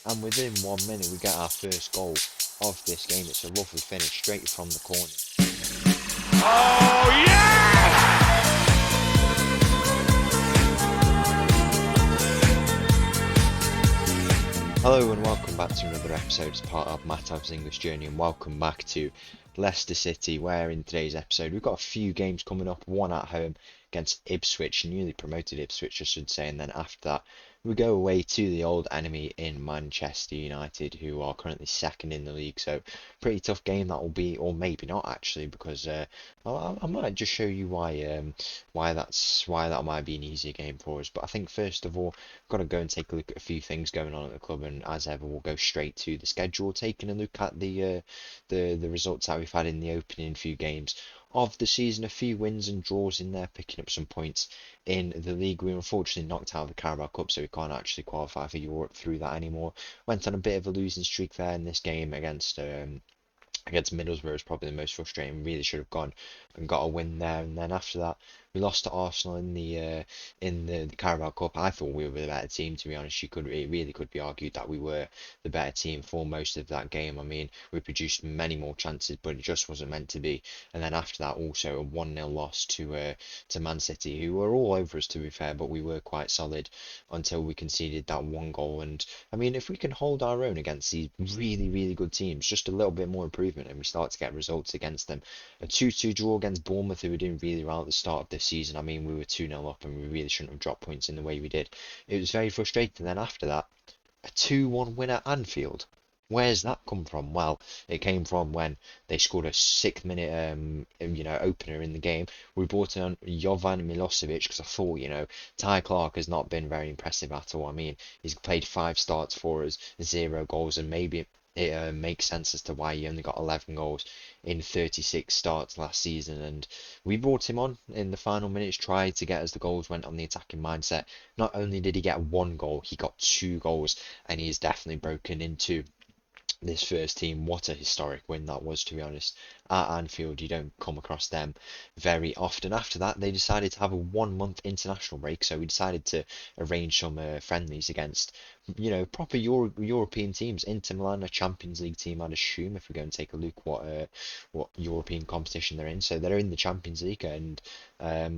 And within 1 minute, we get our first goal of this game. It's a lovely finish straight from the corner. Oh, yeah! Hello and welcome back to another episode as part of Mattov's English Journey, and welcome back to Leicester City, where in today's episode we've got a few games coming up, one at home against Ipswich, newly promoted Ipswich I should say, and then after that we go away to the old enemy in Manchester United, who are currently second in the league. So pretty tough game that will be, or maybe not actually, because I might just show you why that might be an easier game for us. But I think first of all, we've got to go and take a look at a few things going on at the club, and as ever, we'll go straight to the schedule, taking a look at the results that we've had in the opening few games of the season. A few wins and draws in there, picking up some points in the league. We were unfortunately knocked out of the Carabao Cup, so we can't actually qualify for Europe through that anymore. Went on a bit of a losing streak there in this game against Middlesbrough. Is probably the most frustrating. Really should have gone and got a win there. And then after that, we lost to Arsenal in the Carabao Cup. I thought we were the better team, to be honest. It really could be argued that we were the better team for most of that game. I mean, we produced many more chances, but it just wasn't meant to be. And then after that, also a 1-0 loss to Man City, who were all over us, to be fair, but we were quite solid until we conceded that one goal. And I mean, if we can hold our own against these really, really good teams, just a little bit more improvement, and we start to get results against them. A 2-2 draw against Bournemouth, who were doing really well at the start of this season. I mean, we were 2-0 up, and we really shouldn't have dropped points in the way we did. It was very frustrating. Then after that, a 2-1 win at Anfield. Where's that come from? Well, it came from when they scored a 6 minute opener in the game. We brought on Jovan Milosevic because I thought, Ty Clark has not been very impressive at all. I mean, he's played 5 starts for us, 0 goals, and maybe it makes sense as to why he only got 11 goals in 36 starts last season. And we brought him on in the final minutes, tried to get us the goals, went on the attacking mindset. Not only did he get 1 goal, he got 2 goals, and he's definitely broken into this first team. What a historic win that was, to be honest. At Anfield, you don't come across them very often. After that, they decided to have a 1 month international break, so we decided to arrange some friendlies against, proper European teams. Inter Milan, a Champions League team, I'd assume, if we go and take a look what European competition they're in. So they're in the Champions League, and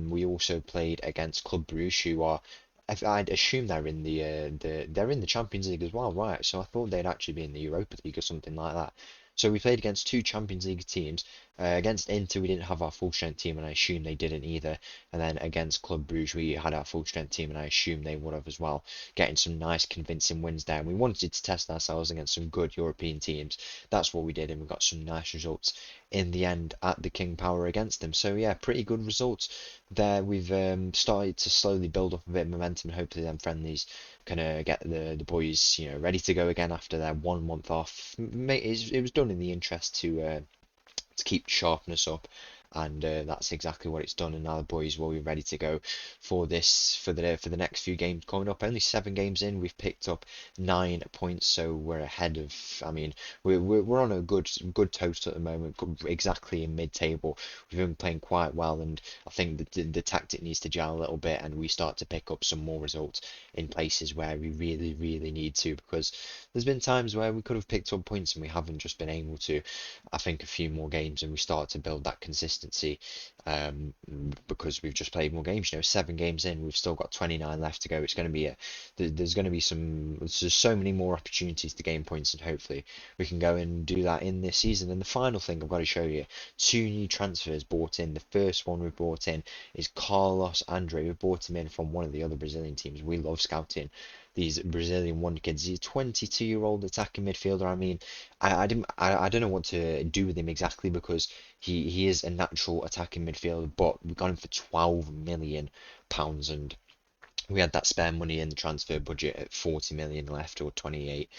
we also played against Club Brugge, who are I'd assume they're in the Champions League as well, right? So I thought they'd actually be in the Europa League or something like that. So we played against two Champions League teams. Against Inter, we didn't have our full strength team, and I assume they didn't either. And then against Club Brugge, we had our full strength team, and I assume they would have as well, getting some nice convincing wins there. And we wanted to test ourselves against some good European teams. That's what we did, and we got some nice results in the end at the King Power against them. So yeah, pretty good results there. We've started to slowly build up a bit of momentum, and hopefully them friendlies can get the boys ready to go again after their 1 month off. It was done in the interest to keep sharpness up, and that's exactly what it's done. And now the boys will be ready to go for the next few games coming up. Only 7 games in, we've picked up 9 points, so we're ahead of. I mean, we're on a good total at the moment, exactly in mid-table. We've been playing quite well, and I think the tactic needs to gel a little bit, and we start to pick up some more results in places where we really, really need to, because there's been times where we could have picked up points and we haven't just been able to. I think a few more games and we start to build that consistency, um, because we've just played more games. 7 games in, we've still got 29 left to go. It's going to be there's going to be there's so many more opportunities to gain points, and hopefully we can go and do that in this season. And the final thing I've got to show you, 2 new transfers bought in. The first one we brought in is Carlos Andre. We brought him in from one of the other Brazilian teams. We love scouting these Brazilian wonder kids. He's a 22-year-old attacking midfielder. I mean, I don't know what to do with him exactly, because he is a natural attacking midfielder, but we got him for £12 million, and we had that spare money in the transfer budget at 40 million left, or 38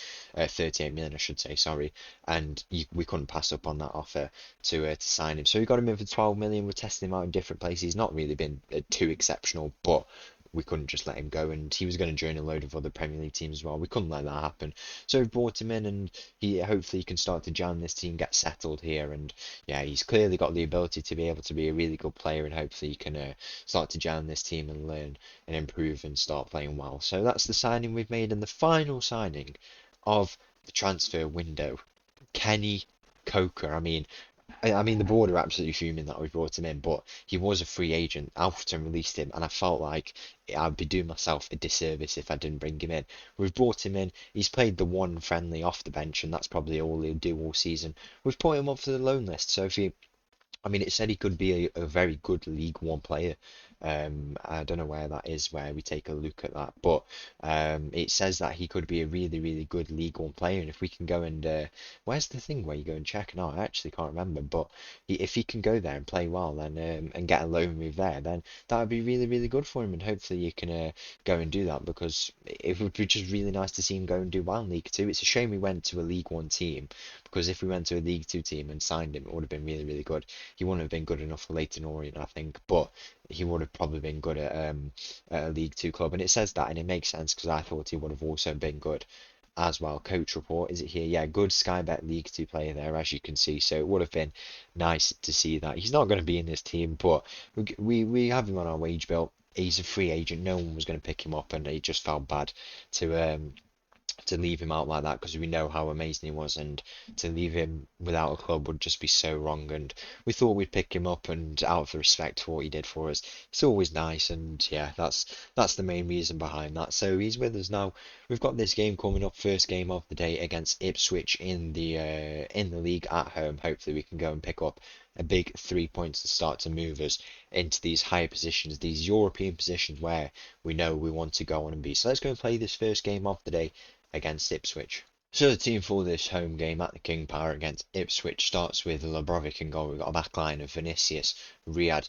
million I should say, sorry, and we couldn't pass up on that offer to sign him. So we got him in for 12 million. We're testing him out in different places. He's not really been too exceptional, but we couldn't just let him go, and he was going to join a load of other Premier League teams as well. We couldn't let that happen, so we brought him in, and he hopefully can start to jam this team, get settled here, and yeah, he's clearly got the ability to be able to be a really good player, and hopefully he can start to jam this team and learn and improve and start playing well. So that's the signing we've made, and the final signing of the transfer window, Kenny Coker. I mean, the board are absolutely fuming that we brought him in, but he was a free agent. Alfreton released him, and I felt like I'd be doing myself a disservice if I didn't bring him in. We've brought him in. He's played the one friendly off the bench, and that's probably all he'll do all season. We've put him up for the loan list, so if he I mean, it said he could be a very good League One player. I don't know where that is, where we take a look at that, but it says that he could be a really, really good League One player. And if we can go and where's the thing where you go and check? No, I actually can't remember. But if he can go there and play well, then and get a loan move there, then that would be really, really good for him. And hopefully you can go and do that because it would be just really nice to see him go and do well in League Two. It's a shame we went to a League One team because if we went to a League Two team and signed him, it would have been really, really good. He wouldn't have been good enough for Leyton Orient, I think, but he would have probably been good at a League Two club. And it says that, and it makes sense because I thought he would have also been good as well. Coach report, is it here? Yeah, good Sky Bet League Two player there, as you can see. So it would have been nice to see that. He's not going to be in this team, but we have him on our wage bill. He's a free agent. No one was going to pick him up, and it just felt bad to leave him out like that because we know how amazing he was, and to leave him without a club would just be so wrong. And we thought we'd pick him up, and out of respect for what he did for us, it's always nice. And yeah, that's the main reason behind that. So he's with us now. We've got this game coming up, first game of the day against Ipswich in the league at home. Hopefully we can go and pick up a big 3 points to start to move us into these higher positions, these European positions where we know we want to go on and be. So let's go and play this first game of the day against Ipswich. So the team for this home game at the King Power against Ipswich starts with Labrovic in goal. We've got a back line of Vinicius, Riyad,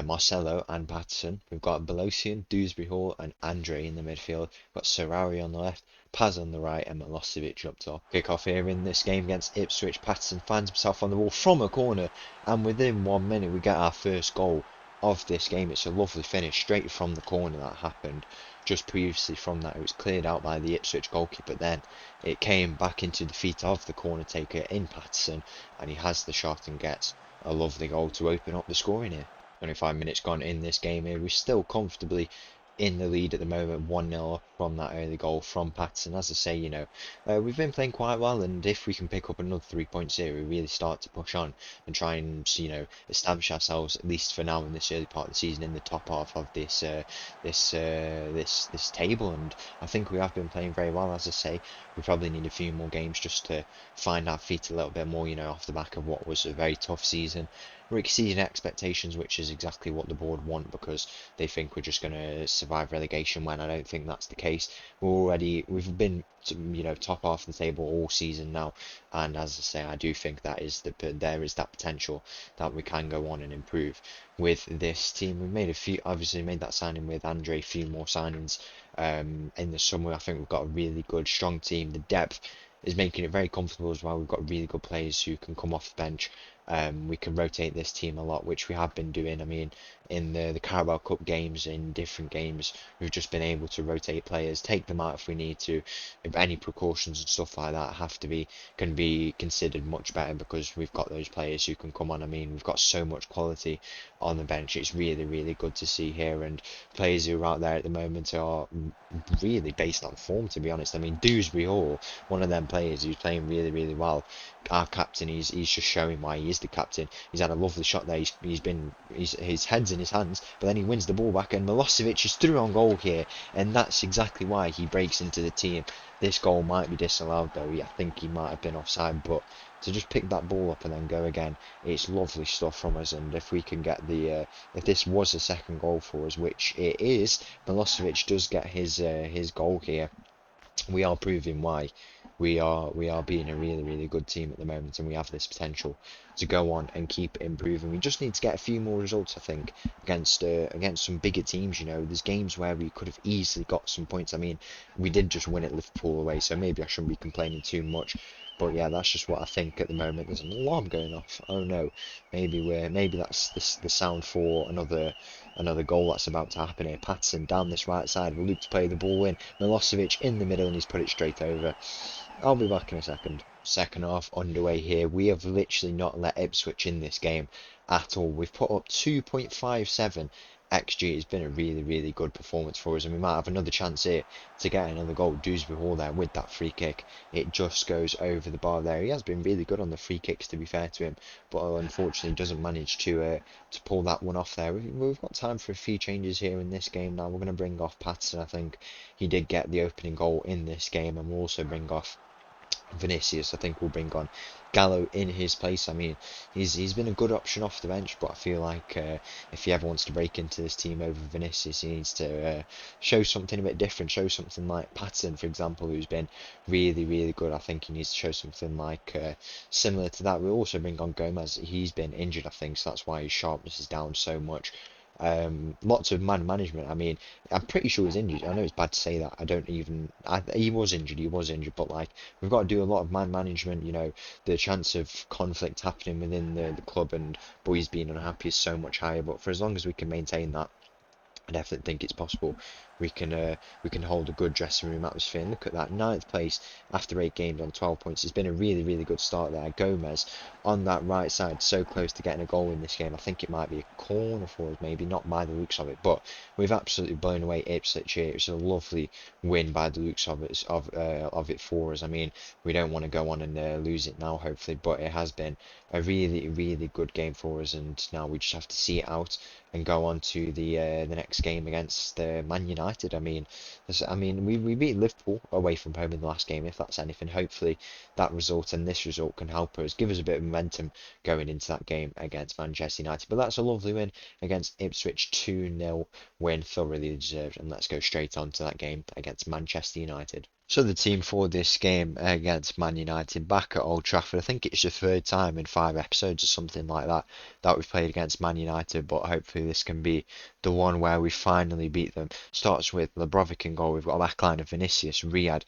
Marcelo and Patterson. We've got Belosian, Dewsbury Hall and Andre in the midfield. We've got Serrari on the left, Paz on the right and Milosevic up top. Kick off here in this game against Ipswich. Patterson finds himself on the ball from a corner, and within 1 minute we get our first goal of this game. It's a lovely finish straight from the corner that happened. Just previously from that, it was cleared out by the Ipswich goalkeeper. Then it came back into the feet of the corner taker in Patterson, and he has the shot and gets a lovely goal to open up the scoring here. 25 minutes gone in this game here. We're still comfortably in the lead at the moment, 1-0 up from that early goal from Patterson. As I say, we've been playing quite well, and if we can pick up another 3 points here, we really start to push on and try and, establish ourselves, at least for now in this early part of the season, in the top half of this table. And I think we have been playing very well. As I say, we probably need a few more games just to find our feet a little bit more, off the back of what was a very tough season. We're exceeding expectations, which is exactly what the board want, because they think we're just going to survive relegation, when I don't think that's the case. We've been top half of the table all season now, and as I say, I do think there is that potential that we can go on and improve with this team. We've obviously made that signing with Andre, a few more signings in the summer. I think we've got a really good, strong team. The depth is making it very comfortable as well. We've got really good players who can come off the bench. We can rotate this team a lot, which we have been doing. I mean, in the Carabao Cup games, in different games, we've just been able to rotate players, take them out if we need to. If any precautions and stuff like that can be considered much better, because we've got those players who can come on. I mean, we've got so much quality on the bench. It's really, really good to see here, and players who are out there at the moment are really based on form, to be honest. I mean, Dewsbury Hall, one of them players who's playing really, really well. Our captain, he's just showing why he is the captain. He's had a lovely shot there. His head's in his hands, but then he wins the ball back, and Milosevic is through on goal here, and that's exactly why he breaks into the team. This goal might be disallowed though. I think he might have been offside, but to just pick that ball up and then go again, it's lovely stuff from us. And if we can get if this was a second goal for us, which it is, Milosevic does get his goal here. We are proving why we are being a really, really good team at the moment, and we have this potential to go on and keep improving. We just need to get a few more results, I think, against some bigger teams. There's games where we could have easily got some points. I mean, we did just win at Liverpool away, so maybe I shouldn't be complaining too much. But yeah, that's just what I think at the moment. There's an alarm going off. Oh no, maybe that's the sound for another goal that's about to happen here. Patterson down this right side. We'll look to play the ball in. Milosevic in the middle, and he's put it straight over. I'll be back in a second. Second half underway here. We have literally not let Ipswich in this game at all. We've put up 2.57 XG. It's been a really, really good performance for us, and we might have another chance here to get another goal. Dewsbury Hall there with that free kick. It just goes over the bar there. He has been really good on the free kicks, to be fair to him, but unfortunately doesn't manage to pull that one off there. We've got time for a few changes here in this game now. We're going to bring off Patterson. I think he did get the opening goal in this game, and we'll also bring off Vinicius. I think we'll bring on Gallo in his place. I mean, he's been a good option off the bench, but I feel like if he ever wants to break into this team over Vinicius, he needs to show something a bit different. Show something like Patterson, for example, who's been really, really good. I think he needs to show something like similar to that. We'll also bring on Gomez. He's been injured, I think, so that's why his sharpness is down so much. Lots of man management. I mean, I'm pretty sure he's injured. I know it's bad to say that. I don't even. He was injured. He was injured. But like, we've got to do a lot of man management. You know, the chance of conflict happening within the club and boys being unhappy is so much higher. But for as long as we can maintain that, I definitely think it's possible we can hold a good dressing room atmosphere. And look at that, ninth place after 8 games on 12 points. It's been a really, really good start there. Gomez on that right side, so close to getting a goal in this game. I think it might be a corner for us, maybe not by the looks of it, but we've absolutely blown away Ipswich here. It's a lovely win by the looks of it for us. I mean, we don't want to go on and lose it now, hopefully, but it has been a really, really good game for us, and now we just have to see it out and go on to the next game against Man United. I mean, we beat Liverpool away from home in the last game. If that's anything, hopefully that result and this result can help us, give us a bit of momentum going into that game against Manchester United. But that's a lovely win against Ipswich, 2-0 win, thoroughly deserved. And let's go straight on to that game against Manchester United. So the team for this game against Man United back at Old Trafford. I think it's the third time in 5 episodes or something like that that we've played against Man United, but hopefully this can be the one where we finally beat them. Starts with Lebrovic in goal. We've got a backline of Vinicius, Riyad,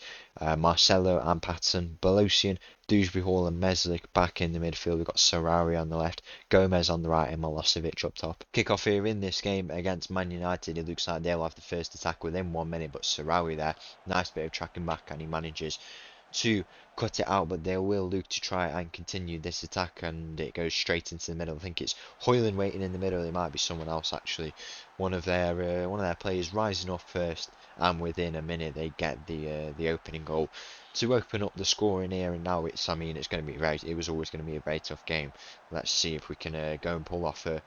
Marcelo and Patson, Belosian, Dewsbury Hall and Meslick back in the midfield. We've got Sarari on the left, Gomez on the right and Milosevic up top. Kick-off here in this game against Man United. It looks like they'll have the first attack within 1 minute, but Sarari there, nice bit of tracking back and he manages to cut it out, but they will look to try and continue this attack, and it goes straight into the middle. I think it's Hoyland waiting in the middle. It might be someone else actually. One of their players rising up first, and within a minute they get the opening goal to open up the scoring here. And now it's, I mean, it's going to be it was always going to be a very tough game. Let's see if we can go and pull off a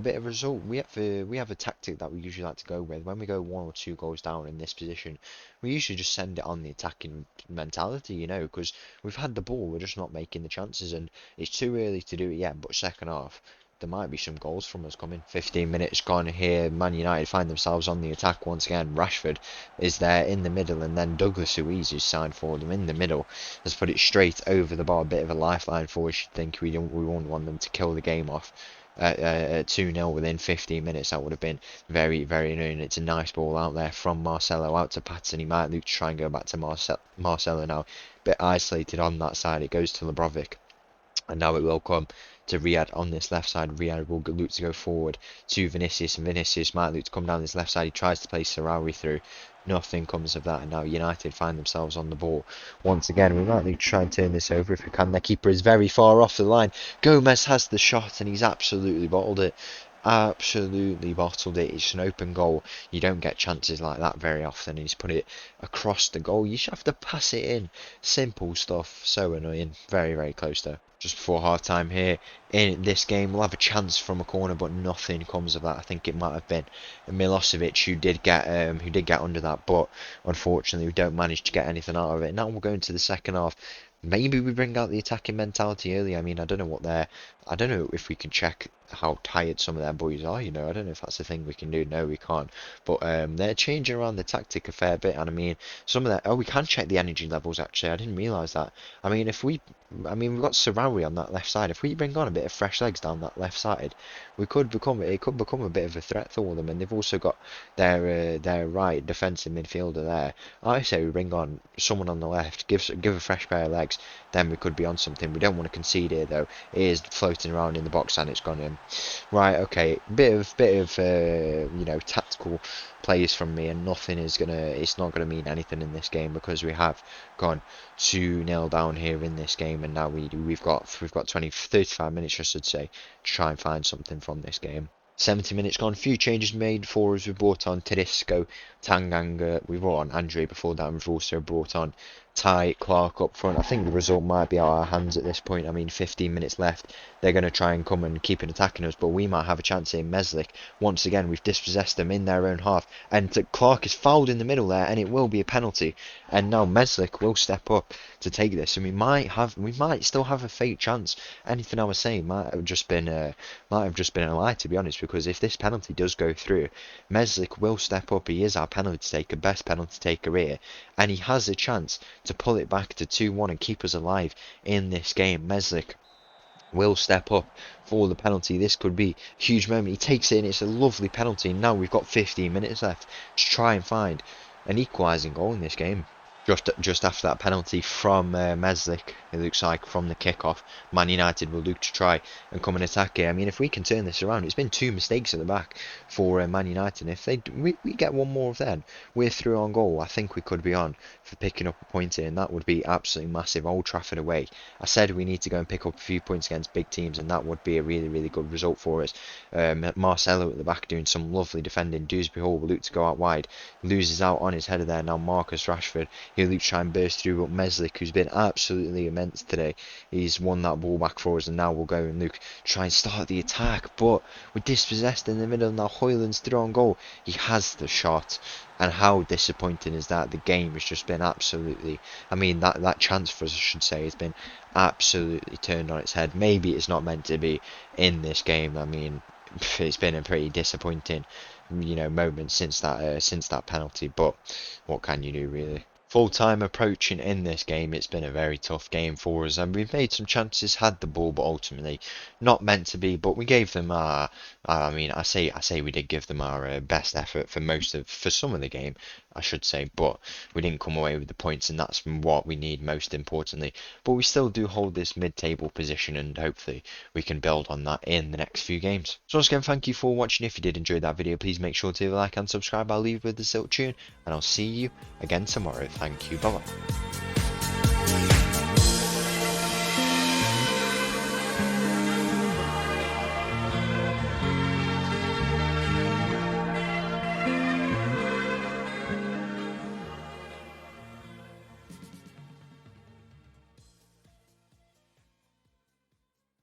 bit of a result. We have a tactic that we usually like to go with when we go 1 or 2 goals down in this position. We usually just send it on the attacking mentality, you know, because we've had the ball, we're just not making the chances, and it's too early to do it yet. But second half, there might be some goals from us coming. 15 minutes gone here. Man United find themselves on the attack once again. Rashford is there in the middle, and then Douglas Luiz, who's signed for them in the middle, has put it straight over the bar. A bit of a lifeline for us. You'd think we won't want them to kill the game off. 2-0 within 15 minutes. That would have been very, very annoying. It's a nice ball out there from Marcelo out to Patson. He might look to try and go back to Marcelo now. Bit isolated on that side. It goes to Lebrovic. And now it will come to Riyad on this left side. Riyad will look to go forward to Vinicius, and Vinicius might look to come down this left side. He tries to play Sarari through. Nothing comes of that, and now United find themselves on the ball once again. We might need to try and turn this over if we can. Their keeper is very far off the line. Gomez has the shot, and he's absolutely bottled it. Absolutely bottled it. It's an open goal. You don't get chances like that very often. He's put it across the goal. You should have to pass it in. Simple stuff. So annoying. Very, very close though. Just before half time here in this game, we'll have a chance from a corner, but nothing comes of that. I think it might have been Milosevic who did get under that, but unfortunately we don't manage to get anything out of it. Now we'll go into the second half. Maybe we bring out the attacking mentality early. I mean, I don't know if we can check how tired some of their boys are, you know. I don't know if that's a thing we can do. No, we can't. But they're changing around the tactic a fair bit, and I mean, some of that. Oh, we can check the energy levels actually. I didn't realise that. I mean, we've got Sarawi on that left side. If we bring on a bit of fresh legs down that left side, it could become a bit of a threat for them. And they've also got their right defensive midfielder there. I say we bring on someone on the left, give a fresh pair of legs, then we could be on something. We don't want to concede here though. It is floating around in the box and it's gone in. Right, okay, bit of tactical plays from me, and it's not gonna mean anything in this game because we have gone 2-0 down here in this game, and now we've got 35 minutes, I should say, to try and find something from this game. 70 minutes gone, a few changes made for us. We brought on Tedesco, Tanganga, we brought on Andre before that, and we've also brought on Ty Clark up front. I think the result might be out of our hands at this point. I mean, 15 minutes left. They're going to try and come and keep it attacking us, but we might have a chance here. Meslick, once again, we've dispossessed them in their own half, and Clark is fouled in the middle there, and it will be a penalty. And now Meslick will step up to take this, and we might still have a fake chance. Anything I was saying might have just been a lie, to be honest, because if this penalty does go through, Meslick will step up. He is our penalty taker, best penalty taker here, and he has a chance to pull it back to 2-1 and keep us alive in this game. Meslick will step up for the penalty. This could be a huge moment. He takes it, and it's a lovely penalty. And now we've got 15 minutes left to try and find an equalising goal in this game. Just after that penalty from Meslick, it looks like, from the kickoff, Man United will look to try and come and attack here. I mean, if we can turn this around, it's been 2 mistakes at the back for Man United. And if we get one more of them, we're through on goal. I think we could be on for picking up a point here, and that would be absolutely massive. Old Trafford away. I said we need to go and pick up a few points against big teams, and that would be a really, really good result for us. Marcelo at the back doing some lovely defending. Dewsbury Hall will look to go out wide, loses out on his header there. Now Marcus Rashford, he'll look to try and burst through, but Meslick, who's been absolutely immense today, he's won that ball back for us, and now we'll go and look try and start the attack, but we're dispossessed in the middle. Now Hoyland's through on goal. He has the shot, and how disappointing is that? The game has just been absolutely, I mean, that chance for us, I should say, has been absolutely turned on its head. Maybe it's not meant to be in this game. I mean, it's been a pretty disappointing, moment since that penalty, but what can you do, really? Full time approaching in this game. It's been a very tough game for us, and we've made some chances, had the ball, but ultimately not meant to be. But we gave them our, I mean, I say we did give them our best effort for some of the game, I should say, but we didn't come away with the points, and that's what we need most importantly. But we still do hold this mid-table position, and hopefully we can build on that in the next few games. So once again, thank you for watching. If you did enjoy that video, please make sure to like and subscribe. I'll leave you with the silk tune, and I'll see you again tomorrow. Thank you. Bye bye.